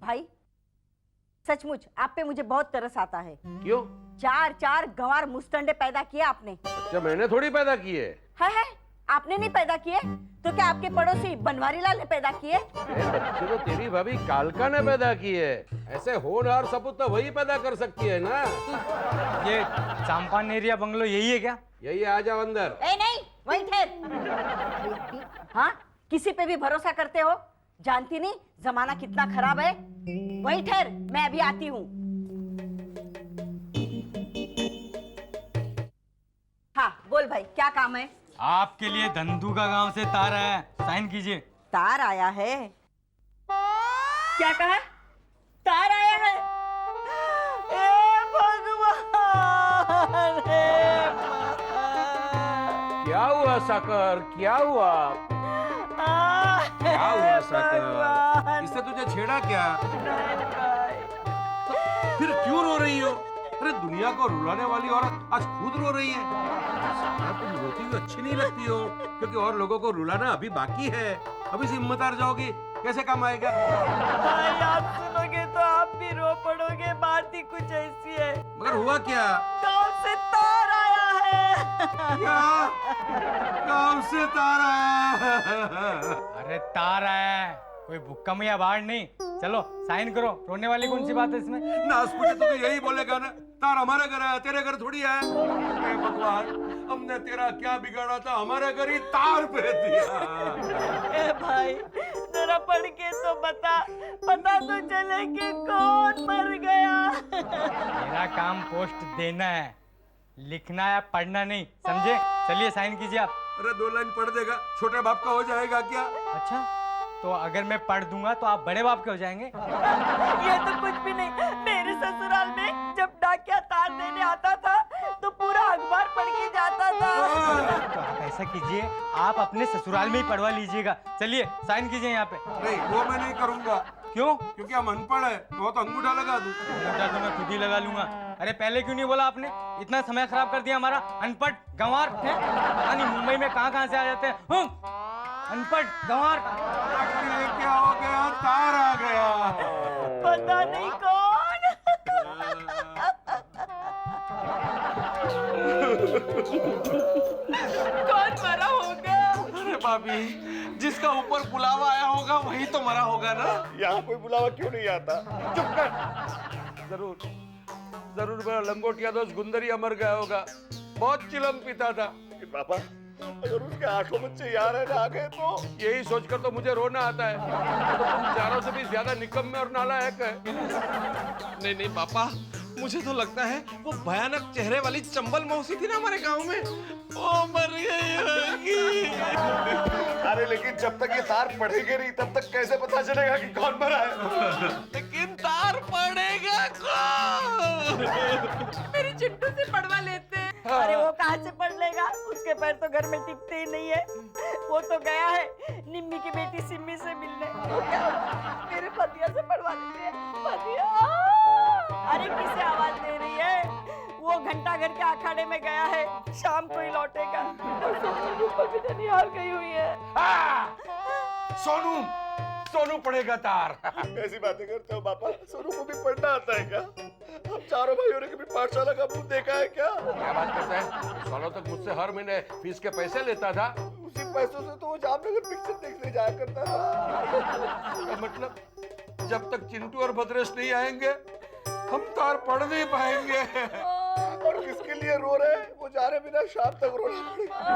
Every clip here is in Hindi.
भाई सचमुच आप पे मुझे बहुत तरस आता है। क्यों? 4 गंवार मुस्तंडे पैदा किए आपने। अच्छा, मैंने थोड़ी पैदा किए। है आपने नहीं पैदा किए तो क्या आपके पड़ोसी बनवारी लाल ने पैदा किए? बच्चे तो तेरी भाभी कालका ने पैदा किए। ऐसे होनहार सपूत तो वही पैदा कर सकती है ना। ये चांपान एरिया बंगलो यही है क्या? यही, आ जाओ अंदर। नहीं वहीं ठहर। हाँ, किसी पे भी भरोसा करते हो? जानती नहीं जमाना कितना खराब है। वहीं ठहर, मैं अभी आती हूँ। हाँ बोल भाई, क्या काम है? आपके लिए धंधू का गांव से तार आया है, साइन कीजिए। तार आया है? क्या कहा? तार आया है? ए भगवान! क्या हुआ साकर, क्या हुआ? क्या हुआ साकर? इससे तुझे छेड़ा क्या? तो फिर क्यों रो रही हो? अरे दुनिया को रुलाने वाली औरत आज खुद रो रही है। तुम रोती हुई अच्छी नहीं लगती हो, क्योंकि और लोगों को रुलाना अभी बाकी है। अभी से हिम्मत हार जाओगी, कैसे काम आएगा? भाई आप सुनोगे तो आप भी रो पड़ोगे। बात ही कुछ ऐसी है। मगर हुआ क्या? गांव से तार आया है। क्या? गांव से तार आया? अरे तार आया है, कोई भुक्कम या बाढ़ नहीं। चलो साइन करो, रोने वाली कौन सी बात है इसमें? नासपुटे तो यही बोलेगा ना, तार हमारे घर है, तेरे घर थोड़ी है। हे भगवान, हमने तेरा क्या बिगाड़ा था, हमारे घर ही तार भेज दिया। ए भाई जरा पढ़ के तो बता तो चले कि कौन मर गया। मेरा काम पोस्ट देना है, लिखना या पढ़ना नहीं, समझे? चलिए साइन कीजिए आप। अरे 2 लाइन पढ़ देगा, छोटे बाप का हो जाएगा क्या? अच्छा, तो अगर मैं पढ़ दूंगा तो आप बड़े बाप के हो जाएंगे। ये तो कुछ भी नहीं। मेरे ससुराल में जब डाकिया तार देने आता था तो पूरा अखबार पढ़ के जाता था। तो आप ऐसा कीजिए, आप अपने ससुराल में ही पढ़वा लीजिएगा। चलिए साइन कीजिए यहाँ पे। नहीं, वो मैं नहीं करूंगा। क्यों? क्योंकि हम अनपढ़ है, तो अंगूठा लगा दूं। अंगूठा तो मैं खुद ही लगा लूंगा। अरे पहले क्यों नहीं बोला आपने? इतना समय खराब कर दिया हमारा। अनपढ़ गंवार है, पता नहीं मुंबई में कहाँ से आ जाते हैं। अनपढ़ गंवार। ये क्या हो गया? तार आ गया। पता नहीं कौन। कौन मरा होगा? अरे भाभी, जिसका ऊपर बुलावा आया होगा वही तो मरा होगा ना। यहाँ कोई बुलावा क्यों नहीं आता? चुप कर। जरूर मेरा लंगोटिया दोस्त गुंदरिया मर गया होगा। बहुत चिलम पीता था। पापा, अगर उसके आंखों में चियार रहने आ गए तो? यही सोचकर तो मुझे रोना आता है। तो तुम चारों से भी ज्यादा निकम्मे और नालायक है। नहीं पापा, मुझे तो लगता है वो भयानक चेहरे वाली चंबल मौसी थी ना हमारे गांव में, वो मर गई होगी। अरे लेकिन जब तक ये तार पढ़ेंगे नहीं तब तक कैसे पता चलेगा कि कौन मरा है? लेकिन तार पड़ेगा कौन? मेरी चिट्टू से पढ़वा लेते हैं। अरे वो कहाँ से पढ़ लेगा? उसके पैर तो घर में टिकते ही नहीं है। वो तो गया है निम्मी की बेटी सिम्मी से मिलने। तो क्या होगा? मेरे पतिया से पढ़वा लेते हैं। पतिया, अरे किसे आवाज दे रही है? वो घंटा घर के अखाड़े में गया है, शाम को ही लौटेगा। और सोनू की पगड़ी निहार गई हुई है। सोनू पढ़ेगा तार। ऐसी बातें करते हो पापा? सोनू को भी पढ़ना आता है क्या? हम चारों भाइयों ने कभी पाठशाला का मुंह देखा है क्या? क्या बात करता है? सालों तक मुझसे हर महीने फीस के पैसे लेता था। उसी पैसों से तो वो जामनगर पिक्चर देखने जाया करता था। मतलब जब तक चिंटू और भद्रेश नहीं आएंगे हम तार पढ़ नहीं पाएंगे। और किसके लिए रो रहे हैं? वो जा रहे बिना शाम तक रोना पड़ेगा।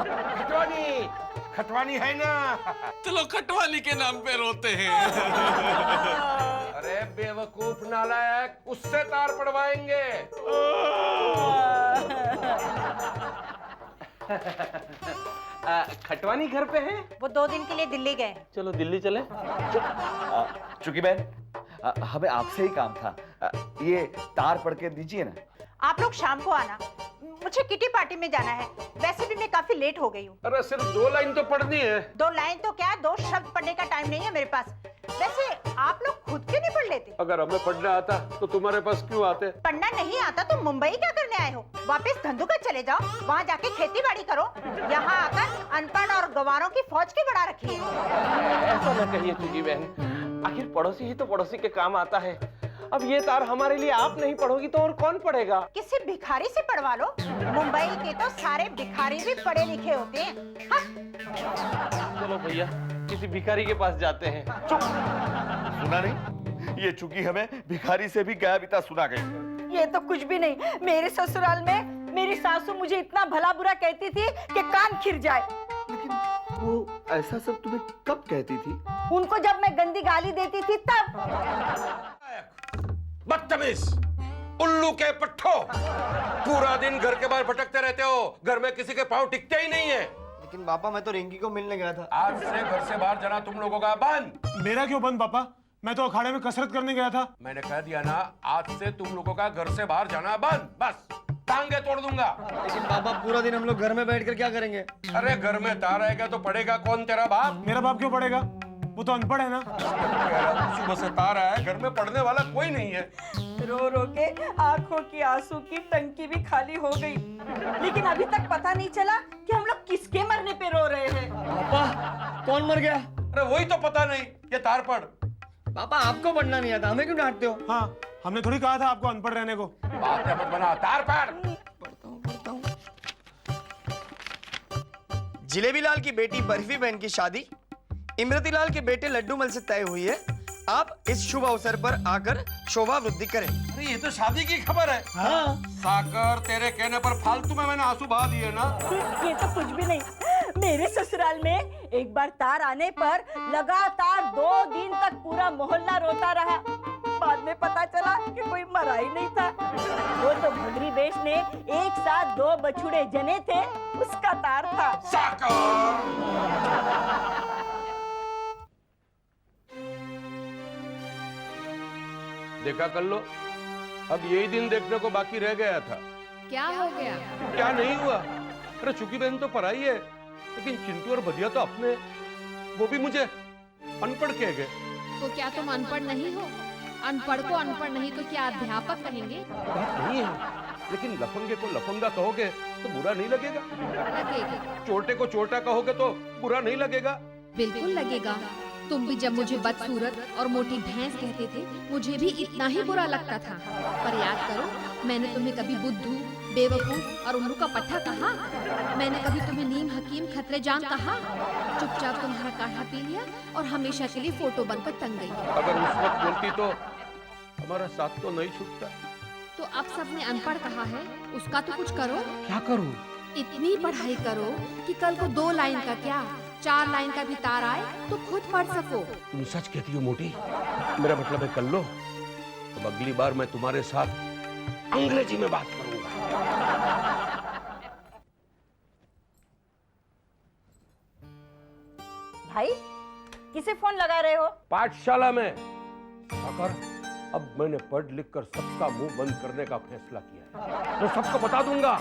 खटवानी है ना। चलो खटवाली के नाम पे रोते हैं। अरे बेवकूफ नालायक, उससे तार पढ़वाएंगे। खटवानी घर पे है? वो 2 दिन के लिए दिल्ली गए। चलो दिल्ली चले। चुकी बहन, हमें आपसे ही काम था। ये तार पढ़ के दीजिए ना। आप लोग शाम को आना, मुझे किटी पार्टी में जाना है। वैसे भी मैं काफी लेट हो गई हूँ। अरे सिर्फ 2 लाइन तो पढ़नी है। 2 लाइन तो क्या, 2 शब्द पढ़ने का टाइम नहीं है मेरे पास। वैसे आप लोग खुद क्यों नहीं पढ़ लेते? अगर हमें पढ़ना आता तो तुम्हारे पास क्यों आते? पढ़ना नहीं आता तो मुंबई क्या करने आए हो? वापस धंधुका चले जाओ, वहाँ जाके खेती बाड़ी करो। यहाँ आकर अनपढ़ और गंवारों की फौज की बढ़ा रखी है। ऐसा न कहिए चुकी बहन, आखिर पड़ोसी ही तो पड़ोसी के काम आता है। अब ये तार हमारे लिए आप नहीं पढ़ोगी तो और कौन पढ़ेगा? किसी भिखारी से पढ़वा लो। मुंबई के तो सारे भिखारी भी पढ़े लिखे होते हैं। हाँ? चलो भैया किसी भिखारी के पास जाते हैं। सुना नहीं, ये चुकी हमें भिखारी से भी गया बिता सुना गई। ये तो कुछ भी नहीं। मेरे ससुराल में मेरी सासू मुझे इतना भला बुरा कहती थी कि कान खिर जाए। लेकिन वो ऐसा सब तुम्हें कब कहती थी? उनको जब मैं गंदी गाली देती थी तब। बदतमीज, उल्लू के पट्ठो, पूरा दिन घर के बाहर भटकते रहते हो, घर में किसी के पांव टिकते ही नहीं है। लेकिन पापा मैं तो रिंकी को मिलने गया था। आज से घर से बाहर जाना तुम लोगों का बंद। मेरा क्यों बंद पापा? मैं तो अखाड़े में कसरत करने गया था। मैंने कह दिया ना, आज से तुम लोगों का घर से बाहर जाना बंद। बस टांगे तोड़ दूंगा। लेकिन पापा पूरा दिन हम लोग घर में बैठकर क्या करेंगे? अरे घर में तार आएगा तो पड़ेगा कौन? तेरा बाप। मेरा बाप क्यों पढ़ेगा? वो तो अनपढ़ है ना। सुबह से तार आया, घर में पढ़ने वाला कोई नहीं है। रो रो के आंखों की आंसू की टंकी भी खाली हो गई। लेकिन अभी तक पता नहीं चला कि हम लोग किसके मरने पे रो रहे हैं। पापा कौन मर गया? अरे वही तो पता नहीं। ये तार पढ़। पापा आपको पढ़ना नहीं आता, हमें क्यों डांटते हो? हाँ, हमने थोड़ी कहा था आपको अनपढ़ रहने को। बात मत बना, तार पढ़। जिलेबी लाल की बेटी बर्फी बहन की शादी इमरती लाल के बेटे लड्डू मल से तय हुई है। आप इस शुभ अवसर पर आकर शोभा वृद्धि करें। अरे ये तो शादी की खबर है। हाँ। साकर, तेरे कहने पर फालतू में मैंने आंसू बहा दिए ना। ये तो कुछ भी नहीं। मेरे ससुराल में एक बार तार आने पर लगातार 2 दिन तक पूरा मोहल्ला रोता रहा। बाद में पता चला कि कोई मरा ही नहीं था। वो तो भगरी बेश ने एक साथ 2 बछुड़े जने थे, उसका तार था। साकर। देखा कर लो, अब यही दिन देखने को बाकी रह गया था। क्या हो गया? क्या नहीं हुआ? अरे चुकी बहन तो पराई है, लेकिन चिंटू और भदिया तो अपने। वो भी मुझे अनपढ़ कह गए। तो क्या तुम अनपढ़ नहीं हो? अनपढ़ को अनपढ़ नहीं तो क्या अध्यापक कहेंगे? बात नहीं है, लेकिन लफंगे को लफंगा कहोगे तो बुरा नहीं लगेगा। लगेगा, चोटे को चोटा कहोगे तो बुरा नहीं लगेगा। बिल्कुल लगेगा। तुम भी जब मुझे बदसूरत और मोटी भैंस कहते थे, मुझे भी इतना ही बुरा लगता था। पर याद करो, मैंने तुम्हें कभी बुद्धू, बेवकूफ और उल्लू का पट्टा कहा? मैंने कभी तुम्हें नीम हकीम खतरे जान कहा? चुपचाप तुम्हारा काढ़ा पी लिया और हमेशा के लिए फोटो बनकर टंग गई। अगर उस वक्त बोलती तो हमारा साथ तो नहीं छूटता। तो अब सबने अनपढ़ कहा है, उसका तो कुछ करो। क्या करूं? इतनी पढ़ाई करो कि कल को 2 लाइन का क्या 4 लाइन का भी तार आए तो खुद पढ़ सको। तुम सच कहती हो मोटी? मेरा मतलब है कर लो। अब अगली बार मैं तुम्हारे साथ अंग्रेजी में बात करूंगा। भाई किसे फोन लगा रहे हो? पाठशाला में। साकर, अब मैंने पढ़ लिख कर सबका मुंह बंद करने का फैसला किया है। मैं सबको बता दूंगा।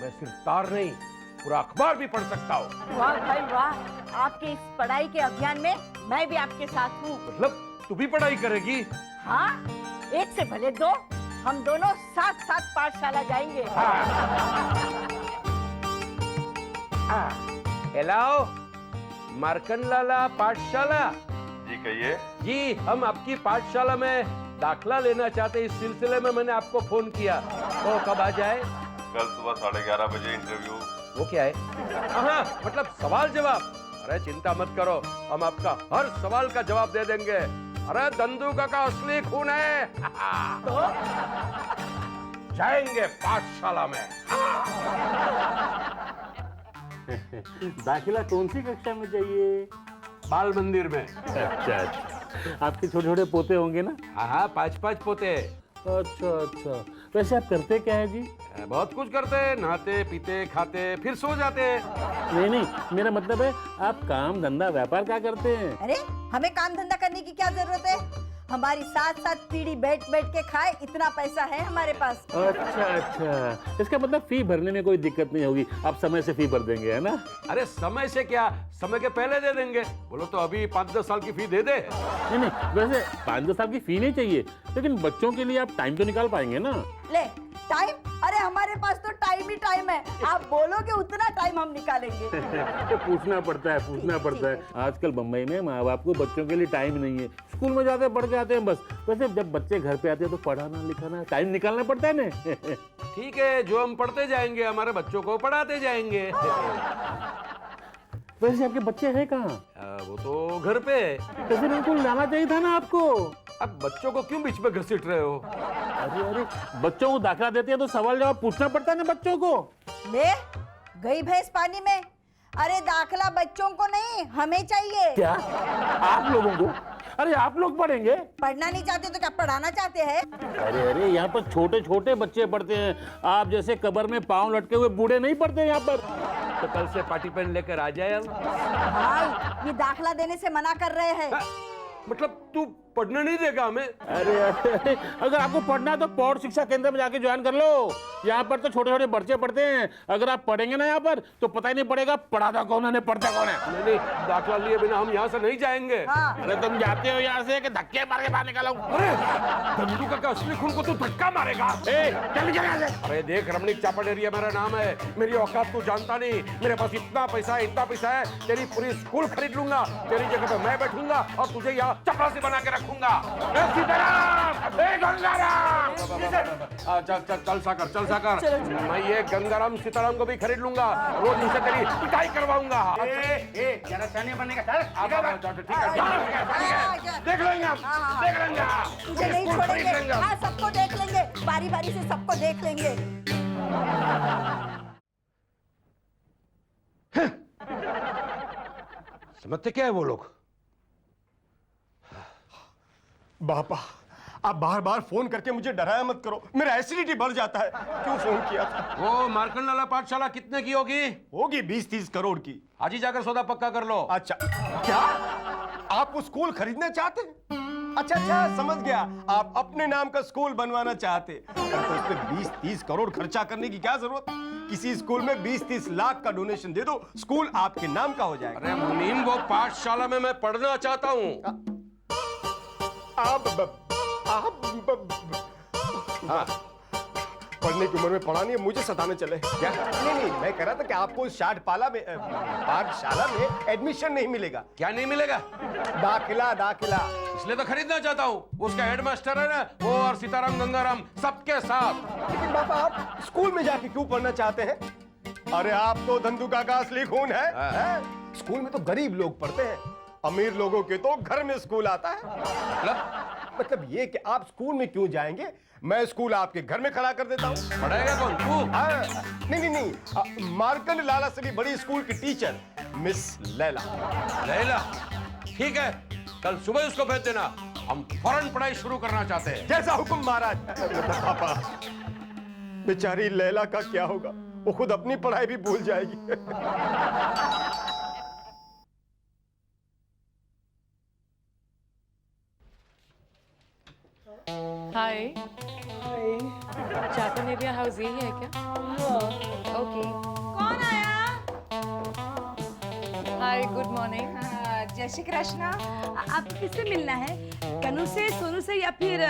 मैं सिर्फ तार नहीं, पूरा अखबार भी पढ़ सकता हूँ। वाह भाई वाह, आपके इस पढ़ाई के अभियान में मैं भी आपके साथ हूँ। मतलब तू भी पढ़ाई करेगी? हाँ, एक से भले 2, हम दोनों साथ साथ पाठशाला जाएंगे। हेलो, मार्कन लाला पाठशाला। जी कहिए। जी, हम आपकी पाठशाला में दाखला लेना चाहते हैं। इस सिलसिले में मैंने आपको फोन किया। तो कब आ जाए? कल सुबह 11:30 बजे इंटरव्यू। वो क्या है? हाँ, मतलब सवाल जवाब। अरे चिंता मत करो, हम आपका हर सवाल का जवाब दे देंगे। अरे धंधुका का असली खून है। तो जाएंगे पाठशाला में। दाखिला कौन सी कक्षा में चाहिए? बाल मंदिर में। अच्छा, आपके छोटे छोटे पोते होंगे ना? हाँ, 5-5 पोते। अच्छा, वैसे आप करते क्या है जी? बहुत कुछ करते हैं, नहाते पीते खाते फिर सो जाते हैं। नहीं, मेरा मतलब है आप काम धंधा व्यापार क्या करते हैं? अरे हमें काम धंधा करने की क्या जरूरत है? हमारी 7-7 पीढ़ी बैठ के खाए, इतना पैसा है हमारे पास। अच्छा, इसका मतलब फी भरने में कोई दिक्कत नहीं होगी। आप समय से फी भर देंगे, है ना? अरे समय से क्या, समय के पहले दे देंगे। बोलो तो अभी 5-10 साल की फी दे दे। नहीं, वैसे 5-10 साल की फी नहीं चाहिए, लेकिन बच्चों के लिए आप टाइम तो निकाल पाएंगे ना? ले, टाइम? अरे हमारे पास तो टाइम ही टाइम है, आप बोलोगे उतना टाइम हम निकालेंगे। तो पूछना पड़ता है। आजकल बम्बई में माँ बाप को बच्चों के लिए टाइम नहीं है। स्कूल में जाते पढ़ के आते हैं बस। वैसे जब बच्चे घर पे आते हैं तो पढ़ाना लिखाना टाइम निकालना पड़ता है ना। ठीक है, जो हम पढ़ते जाएंगे हमारे बच्चों को पढ़ाते जाएंगे। वैसे आपके बच्चे हैं कहाँ? वो तो घर पे है। तो फिर उनको लाना चाहिए था ना आपको। अब बच्चों को क्यों बीच में घसीट रहे हो? अरे बच्चों को दाखिला देते हैं तो सवाल जवाब पूछना पड़ता है ना बच्चों को। ले गई भैंस पानी में। अरे दाखला बच्चों को नहीं, हमें चाहिए। क्या आप लोगों को? अरे आप लोग पढ़ेंगे? पढ़ना नहीं चाहते तो क्या पढ़ाना चाहते हैं? अरे यहाँ पर छोटे छोटे बच्चे पढ़ते हैं। आप जैसे कब्र में पाँव लटके हुए बूढ़े नहीं पढ़ते यहाँ पर। तो कल से पार्टी पेन लेकर आ जाए। भाई ये दाखला देने से मना कर रहे हैं। मतलब तू पढ़ने नहीं देगा हमें? अरे अगर आपको पढ़ना है तो पौड़ शिक्षा केंद्र में जाके ज्वाइन कर लो। यहाँ पर तो छोटे छोटे बच्चे पढ़ते हैं। अगर आप पढ़ेंगे ना यहाँ पर तो पता ही नहीं पड़ेगा पढ़ाता कौन है पढ़ता कौन है। नहीं, दाखला लिए बिना हम यहाँ से नहीं जाएंगे। हाँ। अरे तुम जाते हो यहाँ से कि धक्के मार के बाहर निकालो। अरे धंधू का असली खून को तू धक्का मारेगा। चल यहाँ से। अरे देख, रमणीक चापड़ एरिया मेरा नाम है। मेरी औकात तू जानता नहीं। मेरे पास इतना पैसा है, तेरी पूरी स्कूल खरीद लूंगा। तेरी जगह पे मैं बैठूंगा और तुझे यहाँ चपरासी बना के रखूंगा। चल साकर, मैं ये गंगाराम सीताराम को भी खरीद लूंगा। रोज इनसे तेरी पिटाई करवाऊंगा। जरा चने बनने का ठीक है, देख लेंगे हम, देख लेंगे। तुझे नहीं छोड़ेंगे। हाँ, सबको देख लेंगे, बारी बारी से सबको देख लेंगे। समझते क्या है वो लोग? बापा, आप बार बार फोन करके मुझे डराया मत करो, मेरा एसिडिटी बढ़ जाता है। क्यों फोन किया था? वो मार्कंडाला पाठशाला कितने की होगी? होगी 20-30 करोड़ की। आज ही जाकर सौदा पक्का कर लो। अच्छा, क्या आप वो स्कूल खरीदना चाहते हैं? अच्छा, समझ गया, आप अपने नाम का स्कूल बनवाना चाहते। तो उसमें 20-30 करोड़ खर्चा करने की क्या जरूरत? किसी स्कूल में 20-30 लाख का डोनेशन दे दो, स्कूल आपके नाम का हो जाएगा। अरे मुनीम, वो पाठशाला में मैं पढ़ना चाहता हूँ। हाँ, पढ़ने की उम्र में पढ़ा नहीं है, मुझे सताने चले क्या? नहीं, मैं कह रहा था कि आपको इस पाठशाला में एडमिशन नहीं मिलेगा। क्या नहीं मिलेगा? दाखिला। इसलिए तो खरीदना चाहता हूँ। उसका हेडमास्टर है ना, वो और सीताराम गंगाराम सबके साथ। लेकिन बाबा, आप स्कूल में जाके क्यों पढ़ना चाहते हैं? अरे आप तो धंधुका का असली खून है। स्कूल में तो गरीब लोग पढ़ते हैं, अमीर लोगों के तो घर में स्कूल आता है। मतलब ये कि आप स्कूल में क्यों जाएंगे, मैं स्कूल आपके घर में खड़ा कर देता हूँ। पढ़ाएगा कौन? तू? नहीं, मार्कंड लाला से भी बड़ी स्कूल की टीचर मिस लैला। ठीक है, कल सुबह उसको भेज देना। हम फौरन पढ़ाई शुरू करना चाहते हैं। जैसा हुक्म महाराज। पापा, बेचारी लैला का क्या होगा? वो खुद अपनी पढ़ाई भी भूल जाएगी। हाय। चाकन एरिया हाउस यही है क्या? ओके। कौन आया? हाय, गुड मॉर्निंग। जय श्री कृष्णा। आपको किससे मिलना है? कनू से, सोनू से या फिर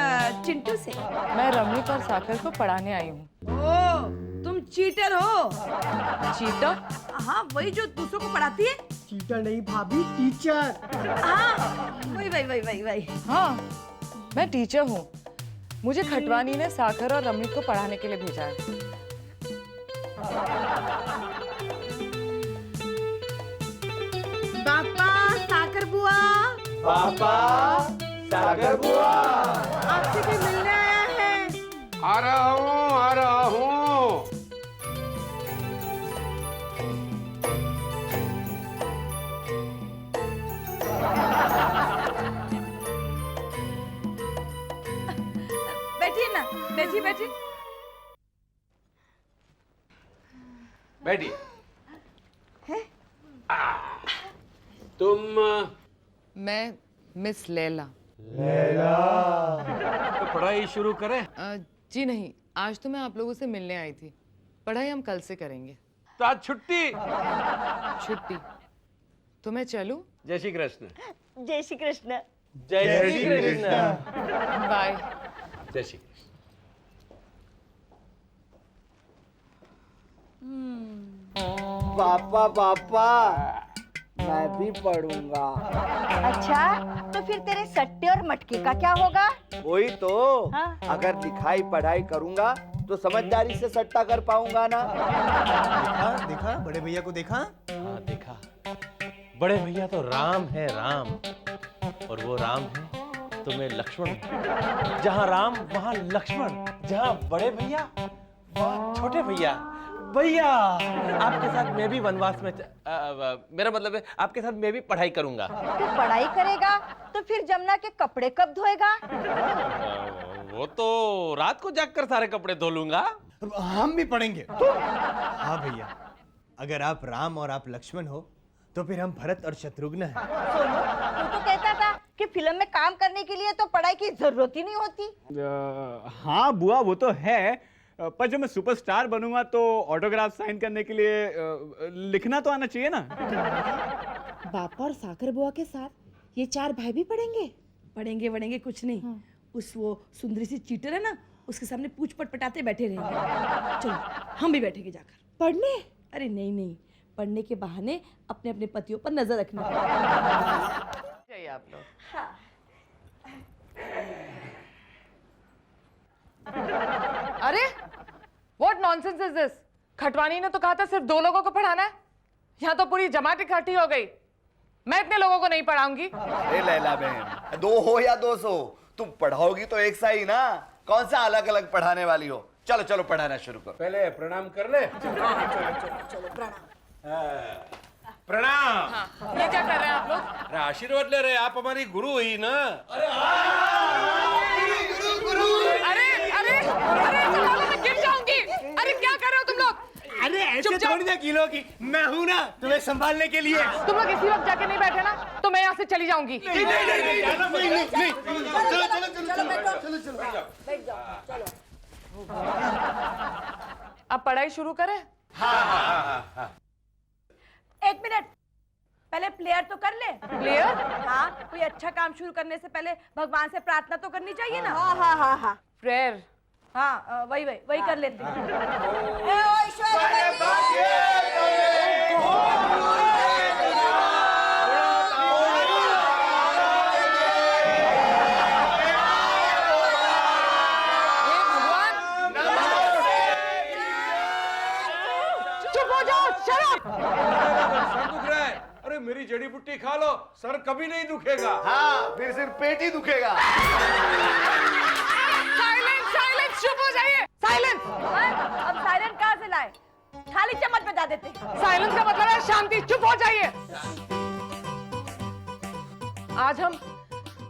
चिंटू से? मैं रमणीक और साकर को पढ़ाने आई हूँ। ओह, तुम चीटर हो? चीटर? हाँ, वही जो दूसरों को पढ़ाती है। चीटर नहीं भाभी, टीचर। हाँ, वही। हाँ, मैं टीचर हूँ। मुझे खटवानी ने साकर और रमणीक को पढ़ाने के लिए भेजा है। पापा, साकर बुआ आपसे कोई मिलने आया है। आ रहा हूँ। बैठिए ना, बैठिए। बैठिए। तुम? मैं मिस लैला। तो पढ़ाई शुरू करें? जी नहीं, आज तो मैं आप लोगों से मिलने आई थी। पढ़ाई हम कल से करेंगे। तो आज छुट्टी? तो मैं चलूं? जय श्री कृष्ण। जय श्री कृष्ण। जय श्री कृष्ण। बाय। जय श्री कृष्ण। पापा पापा मैं भी पढ़ूंगा। अच्छा, तो फिर तेरे सट्टे और मटके का क्या होगा? वही तो, हाँ? अगर लिखाई पढ़ाई करूंगा तो समझदारी से सट्टा कर पाऊंगा ना। देखा देखा बड़े भैया को देखा? हाँ देखा, बड़े भैया तो राम है राम, और वो राम है तो मैं लक्ष्मण हूँ। जहाँ राम वहाँ लक्ष्मण, जहाँ बड़े भैया वहाँ छोटे भैया। भैया आपके साथ मैं भी वनवास में मेरा मतलब है आपके साथ मैं भी पढ़ाई करूंगा। तू पढ़ाई करेगा तो फिर जमुना के कपड़े कब धोएगा? वो तो रात को जागकर सारे कपड़े धो लूंगा। हम भी पढ़ेंगे। हाँ भैया, अगर आप राम और आप लक्ष्मण हो तो फिर हम भरत और शत्रुघ्न हैं। तू तो कहता था कि फिल्म में काम करने के लिए तो पढ़ाई की जरूरत ही नहीं होती। हाँ बुआ, वो तो है, पर जब मैं सुपरस्टार बनूंगा तो ऑटोग्राफ साइन करने के लिए लिखना तो आना चाहिए ना। बापा और साकर बुआ के साथ ये चार भाई भी पढ़ेंगे? पढ़ेंगे कुछ नहीं। उस वो सुंदरी सी चीटर है ना, उसके सामने पूछ पटपटाते बैठे रहेंगे। चलो हम भी बैठेंगे जाकर पढ़ने। अरे नहीं नहीं, पढ़ने के बहाने अपने अपने पतियों पर नजर रखना चाहिए आप लोग। अरे what nonsense is this? Khatwani ने तो कहा था सिर्फ 2 लोगों को पढ़ाना है, यहाँ तो पूरी जमात इकट्ठी हो गई। मैं इतने लोगों को नहीं पढ़ाऊंगी। अरे लैला बहन, 2 हो या 200, तुम पढ़ाओगी तो एक सा ही ना, कौन सा अलग अलग पढ़ाने वाली हो। चलो चलो पढ़ाना शुरू करो। पहले प्रणाम कर ले। प्रणाम। ये क्या कर रहे हैं आप लोग? अरे आशीर्वाद ले रहे, आप हमारी गुरु हुई ना। अरे अरे अरे मैं गिर जाऊंगी। अरे क्या कर रहे हो तुम लोग? अरे ऐसे थोड़ी ना किलो की, मैं हूँ ना तुम्हें संभालने के लिए। तुम लोग इसी वक्त जाके नहीं बैठे ना तो मैं यहाँ से चली जाऊंगी। नहीं अब पढ़ाई शुरू करें? एक मिनट, पहले प्लेयर तो कर ले। प्लेयर? हाँ, कोई अच्छा काम शुरू करने से पहले भगवान से प्रार्थना तो करनी चाहिए ना। हाँ हाँ हाँ हाँ, प्रेयर। हाँ वही कर लेते हैं। चुप हो जाओ, शराब। सर दुख रहा है। अरे मेरी जड़ी बूटी खा लो, सर कभी नहीं दुखेगा। हाँ, फिर सिर्फ पेट ही दुखेगा। साइलेंस, चुप हो जाइए। साइलेंस। अब साइलेंट कहाँ से लाए? थाली चम्मच बजा देते। साइलेंस का मतलब है शांति। चुप हो जाइए। आज हम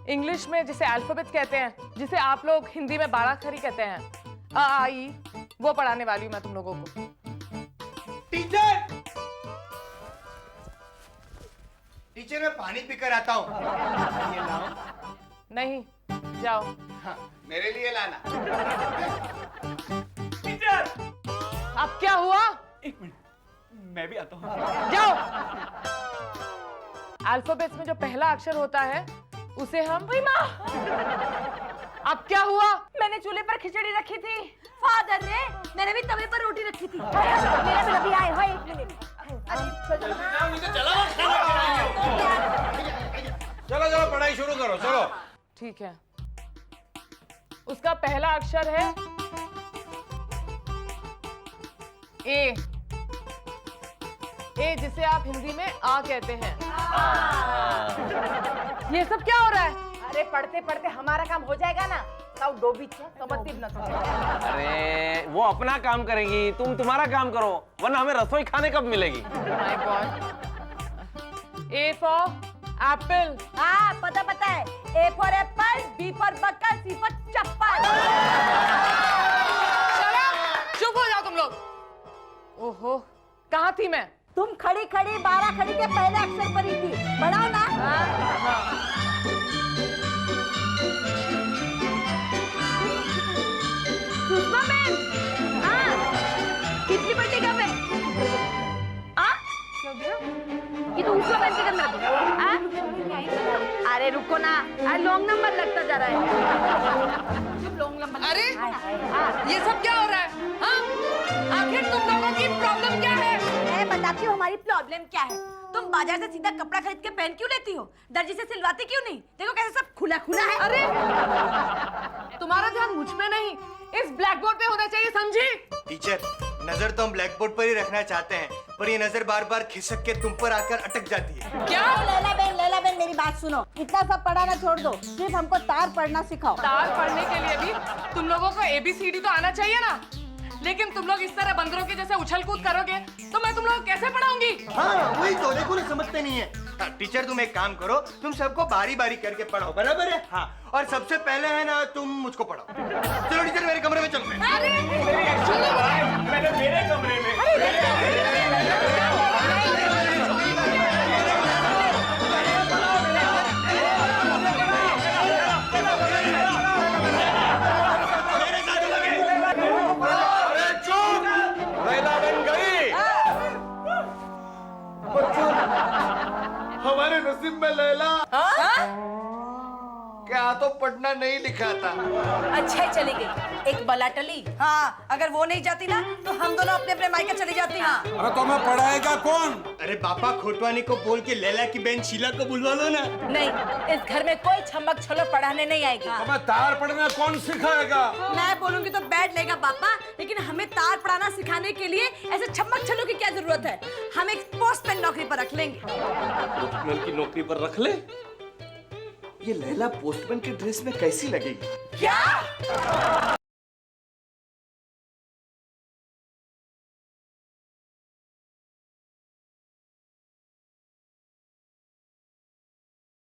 इंग्लिश में जिसे अल्फाबेट कहते हैं, जिसे आप लोग हिंदी में बाराखरी कहते हैं, अ आ ई, वो पढ़ाने वाली हूँ मैं तुम लोगों को। टीचर मैं पानी पीकर आता हूँ। ये लाओ। नहीं, जाओ। हाँ, मेरे लिए लाना। अब क्या हुआ? 1 मिनट, मैं भी आता हूँ। जाओ। अल्फाबेट्स में जो पहला अक्षर होता है उसे हम। माँ, अब क्या हुआ? मैंने चूल्हे पर खिचड़ी रखी थी। फादर ने, मैंने भी तवे पर रोटी रखी थी। मेरे भी अभी आए। 1 मिनट। चलो चलो पढ़ाई शुरू करो, चलो। ठीक है। उसका पहला अक्षर है ए। ए जिसे आप हिंदी में आ कहते हैं। ये सब क्या हो रहा है? अरे पढ़ते पढ़ते हमारा काम हो जाएगा ना। ताऊ डोबी समझती ना। अरे वो अपना काम करेगी, तुम तुम्हारा काम करो, वरना हमें रसोई खाने कब मिलेगी। My God. A for apple. हाँ पता है। A for apple, B for बक्का, सी फॉर चप्पल। चुप हो जाओ तुम लोग। ओहो, कहाँ थी मैं? तुम खड़ी खड़ी बाराखड़ी के पहले अक्षर पर ही थी। बढ़ाओ ना। सुषमा मैम, हाँ, कितनी बड़ी कब है? ये तो उसका पैसे करना है। अरे रुको ना, लॉन्ग नंबर लगता जा रहा है। अरे ये सब क्या हो रहा है? हाँ? आखिर तुम लोगों की प्रॉब्लम बताती हूँ हमारी प्रॉब्लम क्या है। तुम बाजार से सीधा कपड़ा खरीद के पहन क्यों लेती हो? दर्जी से सिलवाती क्यों नहीं? देखो कैसे सब खुला खुला है। अरे तुम्हारा ध्यान मुझ पे नहीं, इस ब्लैक बोर्ड पे होना चाहिए, समझी? टीचर, नजर तो हम ब्लैक बोर्ड पर ही रखना चाहते हैं, पर ये नजर बार बार खिसक के तुम पर आकर अटक जाती है। क्या? लैला बहन मेरी बात सुनो, इतना सब पढ़ाना छोड़ दो, सिर्फ हमको तार पढ़ना सिखाओ। तार पढ़ने के लिए भी तुम लोगों को ABCD तो आना चाहिए ना। लेकिन तुम लोग इस तरह बंदरों के जैसे उछल कूद करोगे तो मैं तुम लोग कैसे पढ़ाऊंगी? हाँ वही तो, देखो ना समझते नहीं है। हाँ, टीचर तुम एक काम करो, तुम सबको बारी बारी करके पढ़ाओ, बराबर है? हाँ, और सबसे पहले है ना तुम मुझको पढ़ाओ। चलो टीचर मेरे कमरे में चलते हैं। मैंने मेरे कमरे में हमारे नसीब में लैला क्या तो पढ़ना नहीं लिखा था। अच्छा ही चली गई, एक बला टली। हाँ, अगर वो नहीं जाती ना तो हम दोनों अपने अपने मायके चली जाती। हाँ। अरे तो मैं पढ़ाएगा कौन? अरे पापा, खोटवानी को बोल के लैला की बहन शीला को बुलवा लो ना। नहीं, इस घर में कोई छमक छलो पढ़ाने नहीं आएगी। तो मैं तार पढ़ना कौन सिखाएगा? मैं बोलूंगी तो बैठ लेगा पापा, लेकिन हमें तार पढ़ाना सिखाने के लिए ऐसे छमक छलो की क्या जरूरत है? हम एक पोस्टमैन नौकरी पर रख लेंगे। पोस्टमैन की नौकरी पर रख ले? ये लैला पोस्टमैन की ड्रेस में कैसी लगेगी? क्या?